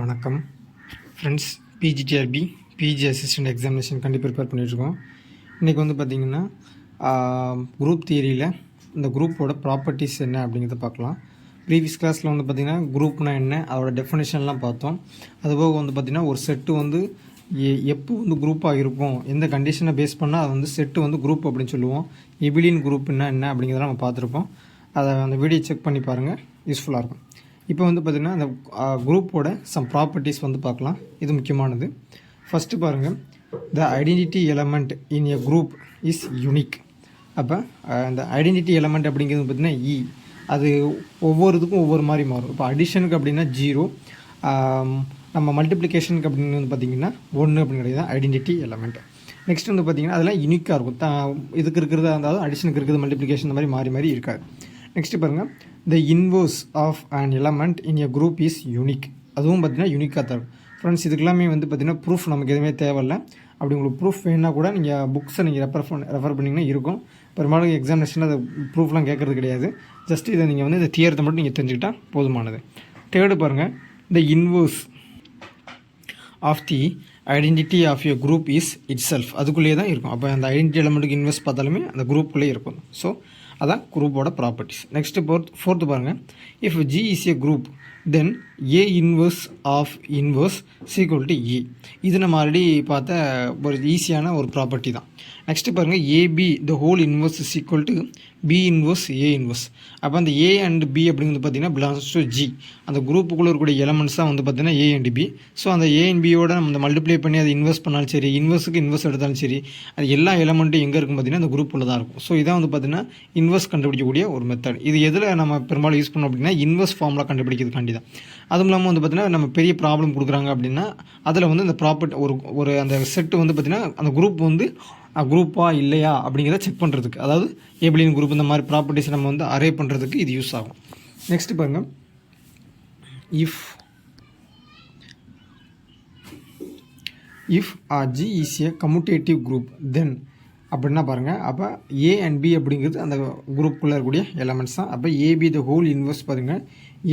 வணக்கம் friends. PGTRB PG assistant examination கண்டிப்பாக prepare பண்ணிகிட்ருக்கோம். இன்றைக்கி வந்து பார்த்திங்கன்னா குரூப் தியரியில் இந்த குரூப்போட ப்ராப்பர்ட்டிஸ் என்ன அப்படிங்கிறத பார்க்கலாம். ப்ரீவியஸ் கிளாஸில் வந்து பார்த்திங்கன்னா குரூப்னால் என்ன, அதோட டெஃபினேஷன்லாம் பார்த்தோம். அதுபோக வந்து பார்த்திங்கன்னா ஒரு செட்டு வந்து எப்போ வந்து குரூப்பாக இருக்கும், எந்த கண்டிஷனை பேஸ் பண்ணால் அது வந்து செட்டு வந்து குரூப் அப்படின்னு சொல்லுவோம். எபிலியன் குரூப்னா என்ன அப்படிங்கிறத நம்ம பார்த்துருப்போம். அதை அந்த வீடியோ செக் பண்ணி பாருங்கள், யூஸ்ஃபுல்லாக இருக்கும். இப்போ வந்து பார்த்திங்கன்னா அந்த குரூப்போட சம் ப்ராப்பர்ட்டிஸ் வந்து பார்க்கலாம். இது முக்கியமானது. ஃபஸ்ட்டு பாருங்கள், த identity element in a group is unique. அப்போ அந்த ஐடென்டிட்டி எலமெண்ட் அப்படிங்கிறது பார்த்திங்கன்னா அது ஒவ்வொரு இதுக்கும் ஒவ்வொரு மாதிரி மாறும். இப்போ அடிஷனுக்கு அப்படின்னா 0, நம்ம மல்டிப்ளிகேஷனுக்கு அப்படின்னு வந்து பார்த்திங்கன்னா 1 அப்படிங்கிறது தான் ஐடென்டிட்டி எலமெண்ட். நெக்ஸ்ட் வந்து பார்த்திங்கன்னா அதெல்லாம் யூனிக்காக இருக்கும். இதுக்கு இருக்கிறதா இருந்தாலும் அடிஷனுக்கு இருக்கிறது மல்டிப்ளிகேஷன் இந்த மாதிரி மாறி இருக்காது. நெக்ஸ்ட்டு பாருங்கள், the inverse of an element in a group is unique. அதுவும் பார்த்திங்கன்னா யூனிக்காக தரும். ஃப்ரெண்ட்ஸ், இதுக்கெல்லாமே வந்து பார்த்திங்கன்னா ப்ரூஃப் நமக்கு எதுவுமே தேவையில்லை. அப்படி உங்களுக்கு ப்ரூஃப் வேணுன்னா கூட நீங்கள் புக்ஸை நீங்கள் ரெஃபர் பண்ணிங்கன்னா இருக்கும். பெரும்பாலும் எக்ஸாமினேஷனில் அது ப்ரூஃப்லாம் கேட்குறது கிடையாது. ஜஸ்ட் இதை நீங்கள் வந்து இந்த தியரத்தை மட்டும் நீங்கள் தெரிஞ்சுக்கிட்டால் போதுமானது. தேர்டு பாருங்கள், the inverse of the identity of you group is itself. அதுக்குள்ளேயே தான் இருக்கும். அப்போ அந்த ஐடென்டிட்டி எலமெண்ட்டுக்கு இன்வெர்ஸ் பார்த்தாலுமே அந்த குரூப்புக்குள்ளேயே இருக்கும். ஸோ அதான் குரூப்போட ப்ராப்பர்ட்டிஸ். நெக்ஸ்ட்டு ஃபோர்த்து பாருங்கள், if G is a group then a inverse of inverse equal to a. இது நம்ம ஆல்ரெடி பார்த்த ஒரு ஈஸியான ஒரு ப்ராப்பர்ட்டி தான். நெக்ஸ்ட்டு பாருங்கள், AB the whole inverse is equal to B inverse A inverse. அப்போ அந்த ஏ அண்ட் பி அப்படிங்கிறது பார்த்திங்கன்னா பிலாங்ஸ் டு ஜி. அந்த குரூப்புக்குள்ளே இருக்கக்கூடிய எலமெண்ட்ஸ் தான் வந்து பார்த்திங்கன்னா ஏ அண்ட் பி. ஸோ அந்த ஏ அண்ட் பியோட நம்ம மல்டிப்ளை பண்ணி அதை இன்வெஸ்ட் பண்ணாலும் சரி, இன்வெர்ஸுக்கு இன்வெர்ஸ் எடுத்தாலும் சரி, அது எல்லா எலமெண்ட்டும் எங்கே இருக்கும் பார்த்திங்கன்னா அந்த குரூப்பில் தான் இருக்கும். ஸோ இதான் வந்து பார்த்திங்கன்னா இன்வெர்ஸ் கண்டுபிடிக்கக்கூடிய ஒரு மெத்தட். இது எதில் நம்ம பெரும்பாலும் யூஸ் பண்ணோம் அப்படின்னா இன்வெர்ஸ் ஃபார்முலா கண்டுபிடிக்கிறதுக்காண்டி தான். அதுவும் இல்லாமல் வந்து பார்த்திங்கன்னா நம்ம பெரிய ப்ராப்ளம் கொடுக்குறாங்க அப்படின்னா அதில் வந்து இந்த ப்ராப்பர்ட்டி ஒரு அந்த செட்டு வந்து பார்த்திங்கன்னா அந்த குரூப் வந்து குரூப்பா இல்லையா அப்படிங்கிறத செக் பண்ணுறதுக்கு, அதாவது ஏபிலியன் குரூப் இந்த மாதிரி ப்ராப்பர்ட்டிஸ் நம்ம வந்து அரே பண்ணுறதுக்கு இது யூஸ் ஆகும். நெக்ஸ்ட் பாருங்கள், if G is A commutative group தென் அப்படின்னா பாருங்கள், அப்போ ஏ அண்ட் பி அப்படிங்கிறது அந்த குரூப்புக்குள்ளே இருக்கக்கூடிய எலமெண்ட்ஸ் தான். அப்போ ஏபி த ஹோல் இன்வெர்ஸ் பாருங்கள்,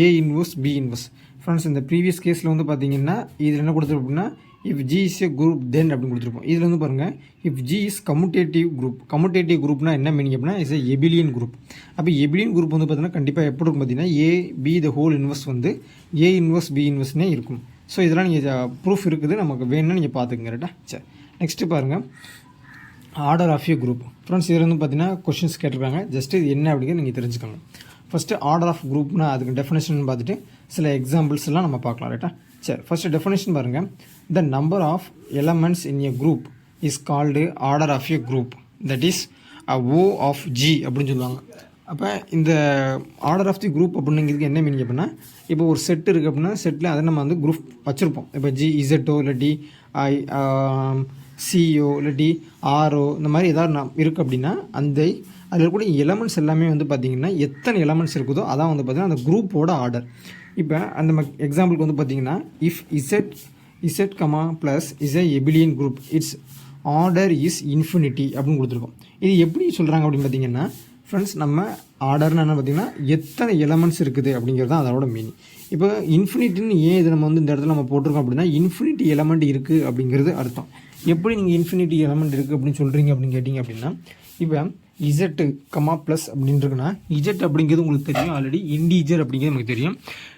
a inverse b inverse. Friends, இந்த ப்ரீவியஸ் கேஸில் வந்து பார்த்தீங்கன்னா இதில் என்ன கொடுத்துருப்போம் அப்படின்னா if G is a group then அப்படின்னு கொடுத்துருப்போம். இதில் வந்து பாருங்கள், if G is commutative group. Commutative குரூப்னா என்ன மீனிங் அப்படின்னா இஸ் ஏ எபிலியன் குரூப். அப்போ எபிலியன் குரூப் வந்து பார்த்தீங்கன்னா கண்டிப்பாக எப்படி இருக்கும் பார்த்தீங்கன்னா ஏ பி த ஹோல் இன்வெர்ஸ் வந்து ஏ இன்வெர்ஸ் பி இன்வெர்ஸ்னே இருக்கும். ஸோ இதெல்லாம் நீங்கள் ப்ரூஃப் இருக்குது, நமக்கு வேணும்னா நீங்கள் பார்த்துக்குங்க. ரைட்டா? சரி, நெக்ஸ்ட்டு பாருங்கள், order of a group. Friends, இதில் வந்து பார்த்தீங்கன்னா கொஷின்ஸ் கேட்டிருக்காங்க. ஜஸ்ட் இது என்ன அப்படிங்கிறது நீங்கள் தெரிஞ்சுக்கோங்க. ஃபஸ்ட்டு ஆர்டர் ஆஃப் குரூப்னா அதுக்கு டெஃபினேஷன் பார்த்துட்டு சில எக்ஸாம்பிள்ஸ் எல்லாம் நம்ம பார்க்கலாம். ரைட்டா? சரி, ஃபஸ்ட்டு டெஃபினேஷன் பாருங்கள், the number of elements in a group is called order of a group, that is O of G அப்படின்னு சொல்லுவாங்க. அப்போ இந்த ஆர்டர் ஆஃப் தி குரூப் அப்படிங்கிறதுக்கு என்ன மீனிங் அப்படின்னா, இப்போ ஒரு செட் இருக்குது அப்படின்னா செட்டில் அதை நம்ம வந்து குரூப் வச்சுருப்போம். இப்போ ஜி இசட்டோ இல்லாட்டி சிஓ இல்லாட்டி ஆர்ஓ இந்த மாதிரி ஏதாவது இருக்குது அப்படின்னா அந்த அதில் இருக்கக்கூடிய எலமெண்ட்ஸ் எல்லாமே வந்து பார்த்திங்கன்னா எத்தனை எலமெண்ட்ஸ் இருக்குதோ அதான் வந்து பார்த்திங்கன்னா அந்த குரூப்போட ஆர்டர். இப்போ அந்த எக்ஸாம்பிளுக்கு வந்து பார்த்திங்கன்னா if Z comma plus is a எபிலியன் group it's order is infinity அப்படின்னு கொடுத்துருக்கோம். இது எப்படி சொல்கிறாங்க அப்படின்னு பார்த்திங்கன்னா ஃப்ரெண்ட்ஸ், நம்ம ஆர்டர்னு என்ன பார்த்திங்கன்னா எத்தனை எலமெண்ட்ஸ் இருக்குது அப்படிங்கிறது தான் அதோட மீனிங். இப்போ இன்ஃபினிட்டின்னு ஏன் இது நம்ம வந்து இந்த இடத்துல நம்ம போட்டிருக்கோம் அப்படின்னா இன்ஃபினிட்டி எலமெண்ட் இருக்குது அப்படிங்கிறது அர்த்தம். எப்படி நீங்கள் இன்ஃபினிட்டி எலமெண்ட் இருக்குது அப்படின்னு சொல்கிறீங்க அப்படின்னு கேட்டிங்க அப்படின்னா, இப்போ இசட்டு கமா ப்ளஸ் அப்படின்றதுனா இசட் அப்படிங்கிறது உங்களுக்கு தெரியும், ஆல்ரெடி இண்டீஜர் அப்படிங்கிறது நமக்கு தெரியும்.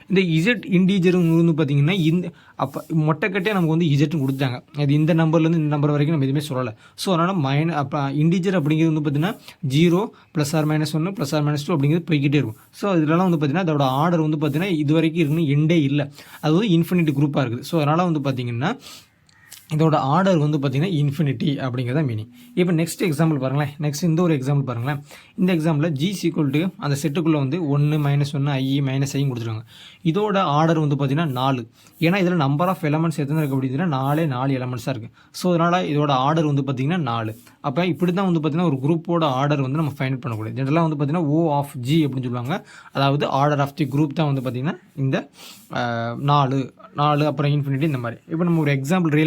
இந்த இசட் இண்டீஜர் வந்து பார்த்திங்கன்னா இந்த அப்போ மொட்டைக்கட்டே நமக்கு வந்து இசட்னு கொடுத்தாங்க. அது இந்த நம்பர்லேருந்து இந்த நம்பர் வரைக்கும் நம்ம எதுவுமே சொல்லலை. ஸோ அதனால் அப்போ இண்டீஜர் அப்படிங்கிறது வந்து பார்த்திங்கன்னா 0 +or-1 +or-2 அப்படிங்கிறது போய்கிட்டே இருக்கும். ஸோ இதெல்லாம் வந்து பார்த்திங்கன்னா அதோட ஆர்டர் வந்து பார்த்திங்கன்னா இது வரைக்கும் இருக்குன்னு எண்டே இல்லை, அது வந்து இன்ஃபினிட்டி குரூப்பாக இருக்குது. ஸோ அதனால் வந்து பார்த்திங்கன்னா இதோட ஆர்டர் வந்து பார்த்திங்கன்னா இன்ஃபினிட்டி அப்படிங்கிறத மீனிங். இப்போ நெக்ஸ்ட் எக்ஸாம்பிள் பாருங்களேன். நெக்ஸ்ட் இந்த ஒரு எக்ஸாம்பிள் பாருங்களேன். இந்த எக்ஸாம்பிளில் ஜி ஈக்குவல் டு அந்த செட்டுக்குள்ளே வந்து 1 -1 i -i கொடுத்துருக்காங்க. இதோட ஆர்டர் வந்து பார்த்திங்கன்னா 4. ஏன்னா இதில் நம்பர் ஆஃப் எலமெண்ட்ஸ் எத்தனை இருக்குது அப்படின்னா 4 எலமெண்ட்ஸாக இருக்குது. ஸோ அதனால் இதோட ஆர்டர் வந்து பார்த்திங்கன்னா 4. அப்போ இப்படி தான் வந்து பார்த்திங்கன்னா ஒரு குரூப்போட ஆர்டர் வந்து நம்ம ஃபைண்ட் பண்ணக்கூடாது. ஜென்ரலாக வந்து பார்த்திங்கன்னா ஓ ஆஃப் ஜி அப்படின்னு சொல்லுவாங்க. அதாவது ஆர்டர் ஆஃப் தி குரூப் தான் வந்து பார்த்திங்கன்னா இந்த 4 அப்புறம் இன்ஃபினிட்டி இந்த மாதிரி. இப்போ நம்ம ஒரு எக்ஸாம்பிள்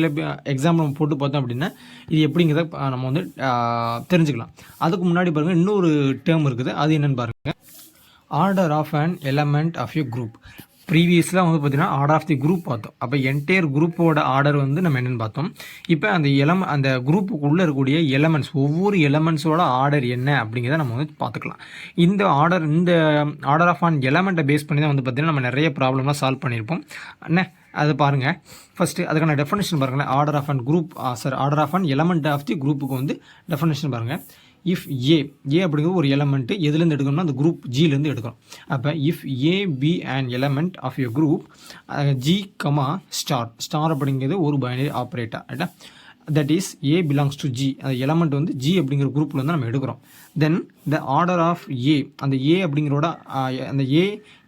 நம்ம போட்டு பார்த்தோம் அப்படின்னா இது எப்படிங்கிறத நம்ம வந்து தெரிஞ்சுக்கலாம். அதுக்கு முன்னாடி பாருங்கள் இன்னொரு டேர்ம் இருக்குது, அது என்னென்னு பாருங்கள், order of an element of a group. ப்ரீவியஸில் வந்து பார்த்தீங்கன்னா ஆர்டர் ஆஃப் தி குரூப் பார்த்தோம். அப்போ என்டையர் குரூப்போட ஆர்டர் வந்து நம்ம என்னென்னு பார்த்தோம். இப்போ அந்த குரூப்புக்குள்ளே இருக்கக்கூடிய எலமெண்ட்ஸ், ஒவ்வொரு எலமெண்ட்ஸோட ஆர்டர் என்ன அப்படிங்கிறத நம்ம வந்து பார்த்துக்கலாம். இந்த ஆர்டர் ஆஃப் ஆன் எலமெண்ட்டை பேஸ் பண்ணி தான் வந்து பார்த்தீங்கன்னா நம்ம நிறைய ப்ராப்ளம்லாம் சால்வ் பண்ணியிருப்போம். என்ன அது பாருங்கள். ஃபஸ்ட்டு அதுக்கான டெஃபினேஷன் பாருங்களேன். Order of an group order of an element of the குரூப்புக்கு வந்து டெஃபினேஷன் பாருங்கள். இஃப் ஏ அப்படிங்கிறது ஒரு எலமெண்ட்டு எதுலேருந்து எடுக்கணும்னா அந்த குரூப் ஜிலேருந்து எடுக்கணும். அப்போ if A B and element of a group G comma star அப்படிங்கிறது ஒரு பைனரி ஆப்ரேட்டர் ரைட்டா. That is A belongs to G, அந்த எலமெண்ட் வந்து ஜி அப்படிங்கிற குரூப்பில் வந்து நம்ம எடுக்கிறோம். தென் த ஆர்டர் ஆஃப் ஏ, அந்த ஏ அப்படிங்கிறோட அந்த ஏ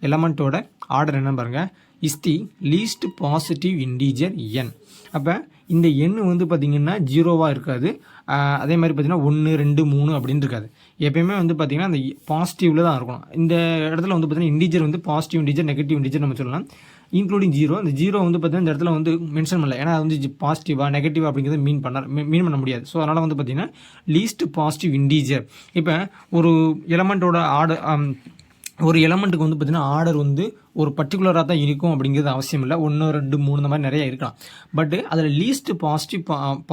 எலமெண்ட்டோட ஆர்டர் என்ன பாருங்கள், is the least positive integer என். அப்போ இந்த எண் வந்து பார்த்திங்கன்னா ஜீரோவாக இருக்காது. அதே மாதிரி பார்த்திங்கன்னா 1 2 3 அப்படின்னு இருக்காது. எப்பயுமே வந்து பார்த்திங்கன்னா அந்த பாசிட்டிவில் தான் இருக்கணும். இந்த இடத்துல வந்து பார்த்திங்கன்னா இன்டீஜர் வந்து பாசிட்டிவ் இன்டீஜர் நெகட்டிவ் இன்டீஜர் நம்ம சொல்லலாம், இன்க்ளூடிங் ஜீரோ. அந்த ஜீரோ வந்து பார்த்திங்கன்னா இந்த இடத்துல வந்து மென்ஷன் பண்ணல, ஏன்னா அது வந்து பாசிட்டிவாக நெகட்டிவ் அப்படிங்கிறத மீன் பண்ண முடியாது. ஸோ அதனால் வந்து பார்த்திங்கன்னா லீஸ்ட் பாசிட்டிவ் இன்டீஜர். இப்போ ஒரு எலமெண்ட்டோட ஆர்டர், ஒரு எலமெண்ட்டுக்கு வந்து பார்த்திங்கன்னா ஆர்டர் வந்து ஒரு பர்டிகுலராக தான் இருக்கும் அப்படிங்கிறது அவசியம் இல்லை. 1 2 3 இந்த மாதிரி நிறைய இருக்கலாம். பட்டு அதில் லீஸ்ட்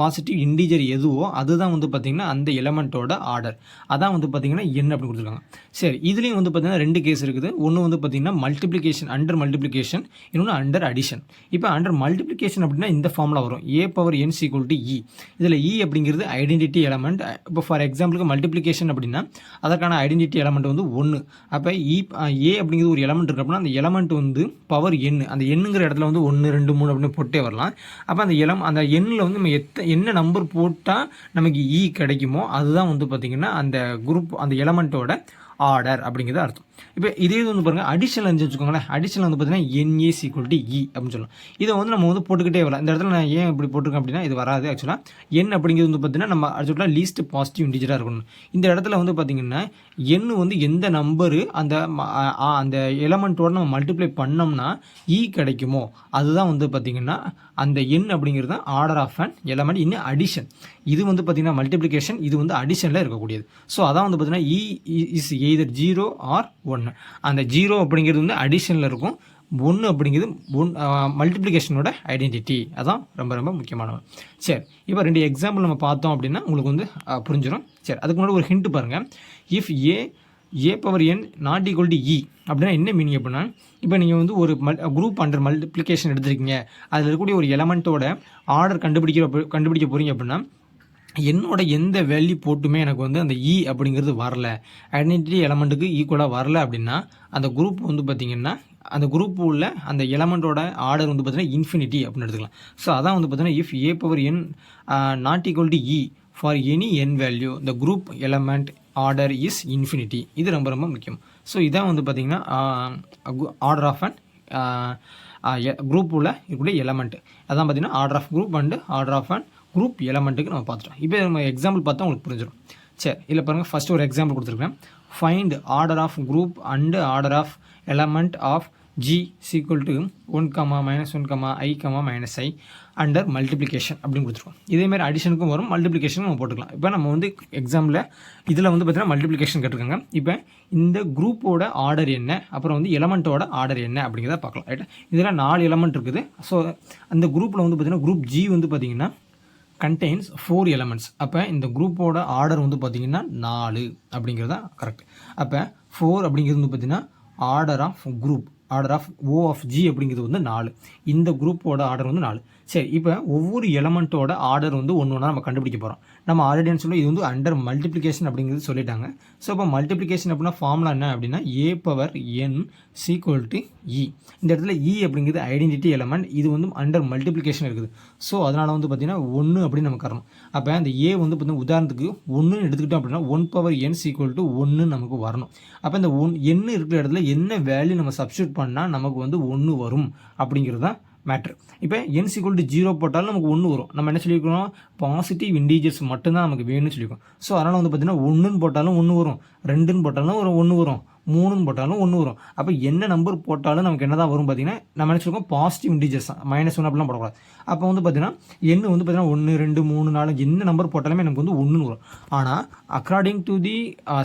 பாசிட்டிவ் இன்டீஜர் எதுவோ அதுதான் வந்து பார்த்திங்கன்னா அந்த எலமெண்ட்டோட ஆர்டர். அதான் வந்து பார்த்திங்கன்னா என்ன அப்படின்னு கொடுத்துருக்காங்க. சரி, இதுலேயும் வந்து பார்த்திங்கன்னா 2 கேஸ் இருக்குது. ஒன்று வந்து பார்த்திங்கன்னா மல்டிப்ளிகேஷன், அண்டர் மல்டிப்ளிகேஷன், இன்னொன்று அண்டர் அடிஷன். இப்போ அண்டர் மல்டிப்ளிகேஷன் அப்படின்னா இந்த ஃபார்முலா வரும், a பவர் n = e. இதில் e அப்படிங்கிறது ஐடென்டிட்டி எலமெண்ட். இப்போ ஃபார் எக்ஸாம்பிளுக்கு மல்டிப்ளிகேஷன் அப்படின்னா அதற்கான ஐடென்டிட்டி எலமெண்ட் வந்து 1. அப்போ a அப்படிங்கிறது ஒரு எலமெண்ட் இருக்கு அப்படின்னா அந்த எலமெண்ட் வந்து பவர் n, அந்த எண்ணுங்கிற இடத்துல வந்து 1 2 3 அப்படின்னு போட்டே வரலாம். அப்போ அந்த எண்ணில் வந்து நம்ம என்ன நம்பர் போட்டால் நமக்கு e கிடைக்குமோ அதுதான் வந்து பார்த்திங்கன்னா அந்த குரூப், அந்த எலமெண்ட்டோட ஆர்டர் அப்படிங்கிறது அர்த்தம். இப்போ இதே வந்து பாருங்கள் அடிஷனில் இருந்து வச்சுக்கோங்களேன். அடிஷனில் வந்து பார்த்தீங்கன்னா NA = E அப்படின்னு சொல்லலாம். இதை வந்து நம்ம வந்து போட்டுக்கிட்டே வரலாம். இந்த இடத்துல நான் ஏன் இப்படி போட்டிருக்கேன் அப்படின்னா இது வராது. ஆக்சுவலாக n அப்படிங்கிறது வந்து பார்த்தீங்கன்னா நம்ம ஆக்சுவலாக லீஸ்ட் பாசிட்டிவ் இன்டிஜராக இருக்கணும். இந்த இடத்துல வந்து பார்த்தீங்கன்னா n வந்து எந்த நம்பரு அந்த எலமெண்ட்டோட நம்ம மல்டிப்ளை பண்ணோம்னா E கிடைக்குமோ அதுதான் வந்து பார்த்தீங்கன்னா அந்த n அப்படிங்கிறது தான் order of an element in addition. இது வந்து பார்த்தீங்கன்னா மல்டிப்ளிகேஷன், இது வந்து அடிஷனில் இருக்கக்கூடியது. ஸோ அதான் வந்து பார்த்தீங்கன்னா E is either 0 or 1. அந்த 0 அப்படிங்கிறது வந்து அடிஷனில் இருக்கும், 1 அப்படிங்கிறது மல்டிப்ளிகேஷனோட ஐடென்டிட்டி. அதான் ரொம்ப ரொம்ப முக்கியமானது. சரி, இப்போ 2 எக்ஸாம்பிள் நம்ம பார்த்தோம் அப்படின்னா உங்களுக்கு வந்து புரிஞ்சிடும். சரி, அதுக்கு முன்னாடி ஒரு ஹிண்ட் பாருங்கள். If a power n not equal to e அப்படின்னா என்ன மீனிங் அப்படின்னா, இப்போ நீங்கள் வந்து ஒரு குரூப் அண்டர் மல்டிப்ளிகேஷன் எடுத்துருக்கீங்க, அதில் இருக்கக்கூடிய ஒரு எலமெண்ட்டோட ஆர்டர் கண்டுபிடிக்க போகிறீங்க அப்படின்னா என்னோட எந்த வேல்யூ போட்டுமே எனக்கு வந்து அந்த இ அப்படிங்கிறது வரல, ஐடென்டிட்டி எலமெண்ட்டுக்கு ஈக்குவலாக வரல அப்படின்னா அந்த குரூப் வந்து பார்த்திங்கன்னா அந்த குரூப் உள்ள அந்த எலமெண்ட்டோட ஆர்டர் வந்து பார்த்திங்கன்னா இன்ஃபினிட்டி அப்படின்னு எடுத்துக்கலாம். ஸோ அதான் வந்து பார்த்திங்கன்னா if a power n not equal to e for any n value the group element order is infinity. இது ரொம்ப ரொம்ப முக்கியம். ஸோ இதான் வந்து பார்த்திங்கன்னா ஆர்டர் ஆஃப் அண்ட் குரூப் உள்ள இருக்கக்கூடிய எலமெண்ட். அதான் பார்த்திங்கன்னா order of group and order of and group எலமெண்ட்டுக்கு நம்ம பார்த்துட்டோம். இப்போ நம்ம எக்ஸாம்பிள் பார்த்தா உங்களுக்கு புரிஞ்சிடும். சரி, இல்லை பாருங்கள், ஃபஸ்ட்டு ஒரு எக்ஸாம்பிள் கொடுத்துருக்கேன். Find order of group and order of element of G = 1, -1, I, -i under multiplication அப்படின்னு கொடுத்துருக்கோம். இதேமாதிரி அடிஷனுக்கும் வரும், மல்டிப்ளிகேஷனும் நம்ம போட்டுக்கலாம். இப்போ நம்ம வந்து எக்ஸாம்பிளில் இதில் வந்து பார்த்தீங்கன்னா மல்டிப்ளிகேஷன் கேட்டிருக்காங்க. இப்போ இந்த குரூப்போட ஆர்டர் என்ன, அப்புறம் வந்து எலமெண்ட்டோட ஆர்டர் என்ன அப்படிங்கிறத பார்க்கலாம். ரைட்டா, இதில் 4 எலமெண்ட் இருக்குது. ஸோ அந்த குரூப்பில் வந்து பார்த்தீங்கன்னா குரூப் G வந்து பார்த்தீங்கன்னா contains 4 elements. அப்போ இந்த குரூப்போட ஆர்டர் வந்து பார்த்திங்கன்னா 4 அப்படிங்கிறதா கரெக்ட். அப்போ 4 அப்படிங்கிறது வந்து பார்த்திங்கன்னா order of group, order of O of G அப்படிங்கிறது வந்து 4. இந்த குரூப்போட ஆர்டர் வந்து 4. சரி, இப்போ ஒவ்வொரு எலமெண்ட்டோட ஆர்டர் வந்து ஒன்று ஒன்றா நம்ம கண்டுபிடிக்க போகிறோம். நம்ம ஆல்ரெடி சொல்லி இது வந்து அண்டர் மல்டிப்ளிகேஷன் அப்படிங்கிறது சொல்லிட்டாங்க. ஸோ இப்போ மல்டிப்ளிகேஷன் அப்படின்னா ஃபார்முலா என்ன அப்படின்னா a பவர் n = e. இந்த இடத்துல e அப்படிங்கிறது ஐடென்டிட்டி எலமெண்ட், இது வந்து அண்டர் மல்டிப்ளிகேஷன் இருக்குது. ஸோ அதனால் வந்து பார்த்திங்கன்னா 1 அப்படின்னு நமக்கு வரணும். அப்போ அந்த a வந்து பார்த்திங்கன்னா உதாரணத்துக்கு 1 எடுத்துக்கிட்டோம் அப்படின்னா 1 பவர் n = 1 நமக்கு வரணும். அப்போ இந்த n இருக்கிற இடத்துல என்ன வேல்யூ நம்ம சப்ஸ்டியூட் பண்ணால் நமக்கு வந்து 1 வரும் அப்படிங்கிறது தான் மேட்ரு. இப்போ n = 0 போட்டாலும் நமக்கு 1 வரும். நம்ம என்ன சொல்லியிருக்கோம், பாசிட்டிவ் இன்டீஜர்ஸ் மட்டும்தான் நமக்கு வேணும்னு சொல்லியிருக்கோம். ஸோ அதனால் வந்து பார்த்திங்கன்னா 1ன்னு போட்டாலும் 1 வரும், 2ன்னு போட்டாலும் 1 வரும், 3ன்னு போட்டாலும் 1 வரும். அப்போ என்ன நம்பர் போட்டாலும் நமக்கு என்ன தான் வரும் பார்த்திங்கன்னா நம்ம என்ன சொல்லியிருக்கோம், பாசிட்டிவ் இன்டீஜர்ஸ் தான், -1 அப்படிலாம் போடக்கூடாது. அப்போ வந்து பார்த்திங்கன்னா n வந்து பார்த்திங்கன்னா 1 2 3 4 என்ன நம்பர் போட்டாலுமே நமக்கு வந்து 1ன்னு வரும். ஆனால் அக்கார்டிங் டு தி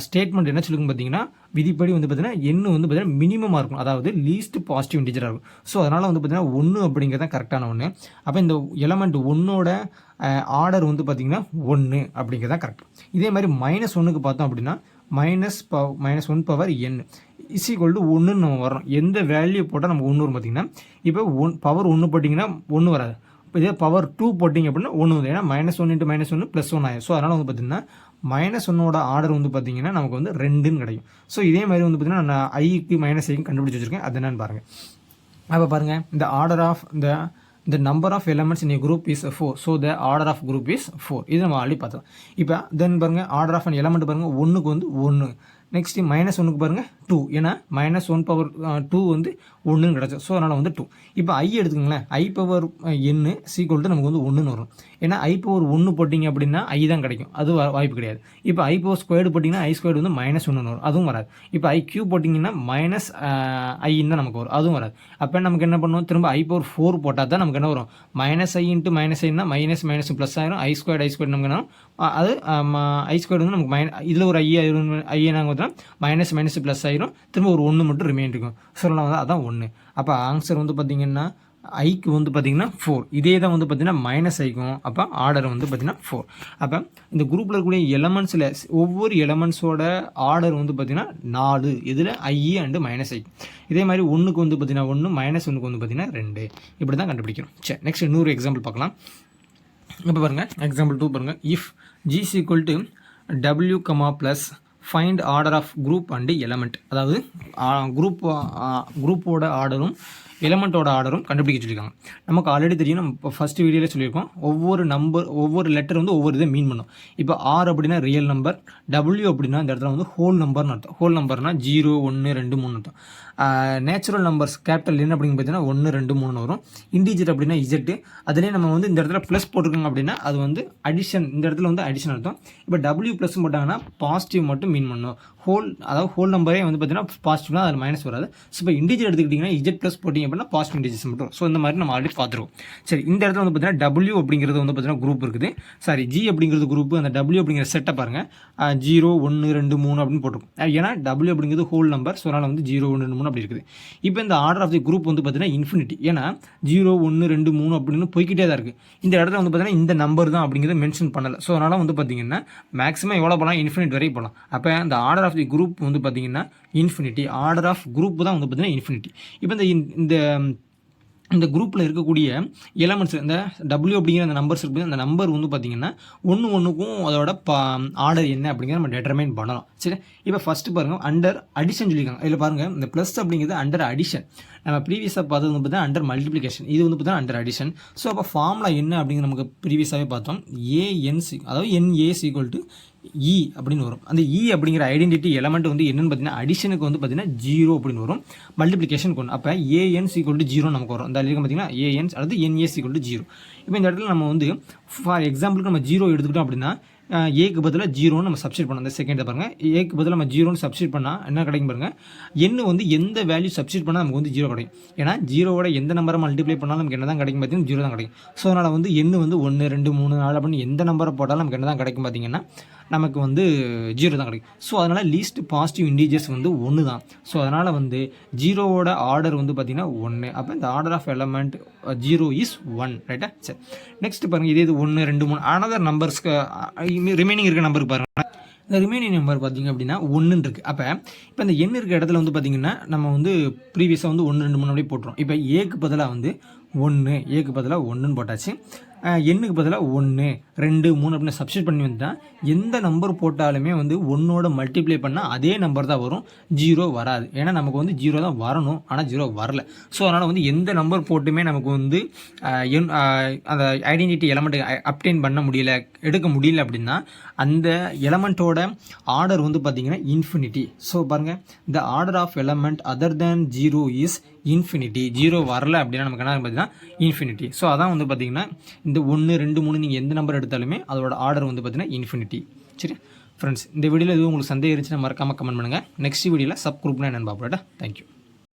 ஸ்டேட்மெண்ட் என்ன சொல்லியிருக்கோம் பார்த்திங்கன்னா விதிப்படி வந்து பார்த்தீங்கன்னா எண் வந்து பார்த்தீங்கன்னா மினிமமாக இருக்கும், அதாவது லீஸ்ட் பாசிட்டிவ் இன்டிஜராக இருக்கும். ஸோ அதனால் வந்து பார்த்தீங்கன்னா 1 அப்படிங்கிறது தான் கரெக்டான ஒன்று. அப்போ இந்த எலமெண்ட் 1ஓட ஆர்டர் வந்து பார்த்தீங்கன்னா 1 அப்படிங்கிறது தான் கரெக்ட். இதே மாதிரி -1க்கு பார்த்தோம் அப்படின்னா -1 power n is equal to 1ன்னு நம்ம வரோம். எந்த வேல்யூ போட்டால் நம்ம 1 வரும் பார்த்தீங்கன்னா, இப்போ பவர் 1 போட்டிங்கன்னா 1 வராது. இப்போ இதே பவர் 2 போட்டிங்க அப்படின்னா 1 வந்து, ஏன்னா -1 × -1 +1 ஆகும். ஸோ அதனால் வந்து பார்த்தீங்கன்னா -1ஓட ஆர்டர் வந்து பார்த்தீங்கன்னா நமக்கு வந்து 2ன்னு கிடைக்கும். ஸோ இதே மாதிரி வந்து பார்த்தீங்கன்னா நான் ஐக்கு -ஐக்கும் கண்டுபிடிச்சி வச்சிருக்கேன், அது என்னன்னு பாருங்கள். அப்போ பாருங்கள், இந்த order of the number of elements in a group is 4. So the order of group is 4. இது நம்ம ஆல்ரெடி பார்த்தோம். இப்போ தென் பாருங்கள், ஆர்டர் ஆஃப் an element பாருங்கள், 1க்கு வந்து 1, நெக்ஸ்ட்டு -1க்கு பாருங்கள் 2, ஏன்னா -1 பவர் 2 வந்து 1ன்னு கிடச்சோம். ஸோ அதனால் வந்து 2. இப்போ ஐ எடுத்துக்கங்களேன், I power n equal to நமக்கு வந்து 1ன்னு வரும். ஏன்னா ஐ பவர் 1 போட்டிங்க அப்படின்னா ஐ தான் கிடைக்கும், அது வாய்ப்பு கிடையாது. இப்போ ஐ பவர் ஸ்கொயர்டு போட்டிங்கன்னா ஐ ஸ்கொயர்டு வந்து -1ன்னு வரும், அதுவும் வராது. இப்போ ஐ கியூ போட்டிங்கன்னா -i தான் நமக்கு வரும், அதுவும் வராது. அப்போ நமக்கு என்ன பண்ணுவோம், திரும்ப ஐ பவர் 4 போட்டால் தான் நமக்கு என்ன வரும், -i × -i மைனஸ் ப்ளஸ் ஆயிரும், ஐ ஸ்கொயர்டு நமக்கு என்ன, அது ஐ ஸ்கொயர்டு வந்து நமக்கு இதில் ஒரு ஐ நாங்கள் மைனஸ் ப்ளஸ் ஆயிரும், திரும்ப ஒரு 1 மட்டும் ரிமைன் இருக்கும். சொல்லலாம் வந்து அதான் 1. அப்போ ஆன்சர் வந்து பார்த்தீங்கன்னா ஐக்கு வந்து பார்த்தீங்கன்னா 4. இதே தான் வந்து பார்த்தீங்கன்னா -ஐக்கும். அப்போ ஆர்டர் வந்து பார்த்தீங்கன்னா 4. அப்போ இந்த குரூப்பில் இருக்கக்கூடிய எலமெண்ட்ஸில் ஒவ்வொரு எலமெண்ட்ஸோட ஆர்டர் வந்து பார்த்தீங்கன்னா 4, இதில் ஐ அண்டு -ஐ. இதே மாதிரி 1க்கு வந்து பார்த்தீங்கன்னா 1, -1க்கு வந்து பார்த்தீங்கன்னா 2. இப்படி தான் கண்டுபிடிக்கணும். சரி, நெக்ஸ்ட் இன்னொரு எக்ஸாம்பிள் பார்க்கலாம். இப்போ பாருங்கள், எக்ஸாம்பிள் 2 பாருங்கள். If g is equal to w, plus find order of group and element, அதாவது குரூப்போட ஆர்டரும் எலமெண்ட்டோட ஆர்டரும் கண்டுபிடிக்க சொல்லியிருக்காங்க. நமக்கு ஆல்ரெடி தெரியும், நம்ம இப்போ ஃபஸ்ட் வீடியோவில் சொல்லியிருக்கோம், ஒவ்வொரு லெட்டர் வந்து ஒவ்வொரு இதை மீன் பண்ணும். இப்போ ஆர் அப்படின்னா ரியல் நம்பர், டபிள்யூ அப்படின்னா இந்த இடத்துல வந்து ஹோல் நம்பர்னு அர்த்தம். ஹோல் நம்பர்னா 0, 1, 2, 3 அர்த்தம். நேச்சுரல் நம்பர்ஸ் கேபிட்டல் என்ன அப்படின்னு பார்த்தீங்கன்னா 1, 2, 3 வரும். இன்டிஜர் அப்படின்னா இஜெட்டு, அதுலேயே நம்ம வந்து இந்த இடத்துல ப்ளஸ் போட்டிருக்காங்க அப்படின்னா அது வந்து அடிஷன், இந்த இடத்துல வந்து அடிஷன் அர்த்தம். இப்போ டபிள்யூ ப்ளஸ் போட்டாங்கன்னா பாசிட்டிவ் மட்டும் மீன் பண்ணும். அதாவது ஹோல் நம்பரே வந்து பார்த்தீங்கன்னா பாசிட்டிவ்னா அதில் மைனஸ் வராது. ஸோ இப்போ இன்டிஜர் எடுத்துக்கிட்டிங்கன்னா இஜெட் ப்ளஸ் போட்டிங்க அப்படின்னா பாசிட்டிவ் இன்டிஜர்ஸ் மட்டும். ஸோ இந்த மாதிரி நம்ம ஆல்ரெடி பார்த்துருவோம். சரி, இந்த இடத்துல வந்து பார்த்தீங்கன்னா டபிள்யூ அப்படிங்கிறது வந்து பார்த்தீங்கன்னா குரூப் இருக்குது, சாரி ஜி அப்படிங்கிறது குரூப். அந்த டபிள்யூ அப்படிங்கிற செட்டை பாருங்கள், 0, 1, 2, 3 அப்படின்னு போட்டிருக்கும். ஏன்னா டபிள்யூ அப்படிங்கிறது ஹோல் நம்பர், ஸோ அதனால் வந்து 0, 1, 2, 3 அப்படி இருக்குது. இப்போ இந்த ஆர்டர் ஆஃப் தி குரூப் வந்து பார்த்தீங்கன்னா இன்ஃபினிட்டி, ஏன்னா 0, 1, 2, 3 அப்படின்னு போய்கிட்டே தான் இருக்குது. இந்த இடத்துல வந்து பார்த்தீங்கன்னா இந்த நம்பர் தான் அப்படிங்கிறத மென்ஷன் பண்ணலை. ஸோ அதனால் வந்து பார்த்தீங்கன்னா மேக்ஸிமம் எவ்வளோ போகலாம், இன்ஃபினிட் வரைக்கும் போகலாம். அப்போ அந்த ஆர்டர் ஆஃப் தி குரூப் வந்து பார்த்தீங்கன்னா இன்ஃபினிட்டி, ஆர்டர் ஆஃப் குரூப் தான் வந்து பார்த்தீங்கன்னா இன்ஃபினிட்டி. இப்போ இந்த குரூப்பில் இருக்கக்கூடிய எலமெண்ட்ஸ், இந்த டபிள்யூ அப்படிங்கிற அந்த நம்பர்ஸ் இருக்குது, அந்த நம்பர் வந்து பார்த்தீங்கன்னா ஒன்றுக்கும் அதோட ஆர்டர் என்ன அப்படிங்கிறத நம்ம டெட்டர்மைன் பண்ணலாம். சரி, இப்போ ஃபஸ்ட்டு பாருங்கள், அண்டர் அடிஷன் சொல்லியிருக்காங்க. இதில் பாருங்கள், இந்த ப்ளஸ் அப்படிங்கிறது அண்டர் அடிஷன். நம்ம ப்ரீவியஸாக பார்த்தது வந்து பார்த்தீங்கன்னா அண்டர் மல்டிப்ளிகேஷன், இது வந்து பார்த்தீங்கன்னா அண்டர் அடிஷன். ஸோ அப்போ ஃபார்முலா என்ன அப்படிங்கிற நமக்கு ப்ரீவியஸாகவே பார்த்தோம், அதாவது NA = E அப்படின்னு வரும். அந்த E அப்படிங்கிற ஐடென்டிட்டி எலமெண்ட் வந்து என்னன்னு பார்த்தீங்கன்னா அடிஷனுக்கு வந்து பார்த்தீங்கன்னா 0 அப்படின்னு வரும், மல்டிப்ளிகேஷனுக்கு ஒன்று. அப்போ AN = 0 நமக்கு வரும். அந்த அதில் பார்த்தீங்கன்னா AN அல்லது NA = 0. இப்போ இந்த இடத்துல நம்ம வந்து ஃபார் எக்ஸாம்பிளுக்கு நம்ம 0 எடுத்துக்கிட்டோம் அப்படின்னா ஏக்கு பதிலாக 0ன்னு நம்ம சப்ஸ்டிட் பண்ணோம். அந்த செகண்டை பாருங்கள், ஏக்கு பதிலாக நம்ம 0ன்னு சப்ஸ்டிட் பண்ணால் என்ன கிடைக்கும் பாருங்கள், எண்ணு வந்து எந்த வேல்யூ சப்ஸ்டிட் பண்ணால் நமக்கு வந்து 0 கிடைக்கும். ஏன்னா 0வோட எந்த நம்பரை மல்டிப்ளை பண்ணாலும் நமக்கு என்ன தான் கிடைக்கும் பார்த்தீங்கன்னா 0 தான் கிடைக்கும். ஸோ அதனால் வந்து எண்ணு வந்து 1, 2, 3, 4 அப்படின்னு எந்த நம்பரை போட்டாலும் நமக்கு என்ன தான் கிடைக்கும் பார்த்தீங்கன்னா நமக்கு வந்து 0 தான் கிடைக்கும். ஸோ அதனால் லீஸ்ட் பாசிட்டிவ் இன்டிஜர்ஸ் வந்து 1 தான். ஸோ அதனால் வந்து 0வோட ஆர்டர் வந்து பார்த்தீங்கன்னா 1. அப்போ இந்த ஆர்டர் ஆஃப் எலமெண்ட் 0 is 1, ரைட்டா? சரி, நெக்ஸ்ட் பாருங்கள், இதே 1, 2, 3 அனதர் நம்பர்ஸ்க்கு ரிமைனிங் இருக்க நம்பருக்கு பாருங்கள். இந்த ரிமைனிங் நம்பர் பார்த்திங்க அப்படின்னா 1 இருக்குது. அப்போ இப்போ இந்த எண் இருக்க இடத்துல வந்து பார்த்திங்கன்னா நம்ம வந்து ப்ரீவியஸாக வந்து 1, 2, 3 அப்படியே போட்டுரும். இப்போ ஏக்கு பதிலாக வந்து 1, ஏக்கு பதிலாக 1ன்னு போட்டாச்சு. எண்ணுக்கு பதிலாக 1, 2, 3 அப்படின்னு சப்ஸ்டிட் பண்ணி வந்தால் எந்த நம்பர் போட்டாலுமே வந்து 1ஓட மல்டிப்ளை பண்ணால் அதே நம்பர் தான் வரும், 0 வராது. ஏன்னா நமக்கு வந்து 0 தான் வரணும், ஆனால் 0 வரல. ஸோ அதனால் வந்து எந்த நம்பர் போட்டுமே நமக்கு வந்து அந்த ஐடென்டிட்டி எலமெண்ட்டை அப்டெயின் பண்ண முடியல, எடுக்க முடியல அப்படின்னா அந்த எலமெண்ட்டோட ஆர்டர் வந்து பார்த்திங்கன்னா இன்ஃபினிட்டி. ஸோ பாருங்கள், இந்த order of element other than 0 is infinity. 0 வரல அப்படின்னா நமக்கு என்ன பார்த்தீங்கன்னா இன்ஃபினிட்டி. ஸோ அதான் வந்து பார்த்திங்கன்னா இந்த 1, 2, 3 நீங்கள் எந்த நம்பர் எடுத்தாலுமே அதோட ஆர்டர் வந்து பார்த்தீங்கன்னா இன்ஃபினிட்டி. சரி ஃப்ரெண்ட்ஸ், இந்த வீடியோவில் எதுவும் உங்களுக்கு சந்தேகம் இருந்துச்சுன்னா மறக்காமல் கமெண்ட் பண்ணுங்கள். நெக்ஸ்ட் வீடியோவில் சப் குரூப்னா என்னென்னு பார்ப்போம். தேங்க்யூ.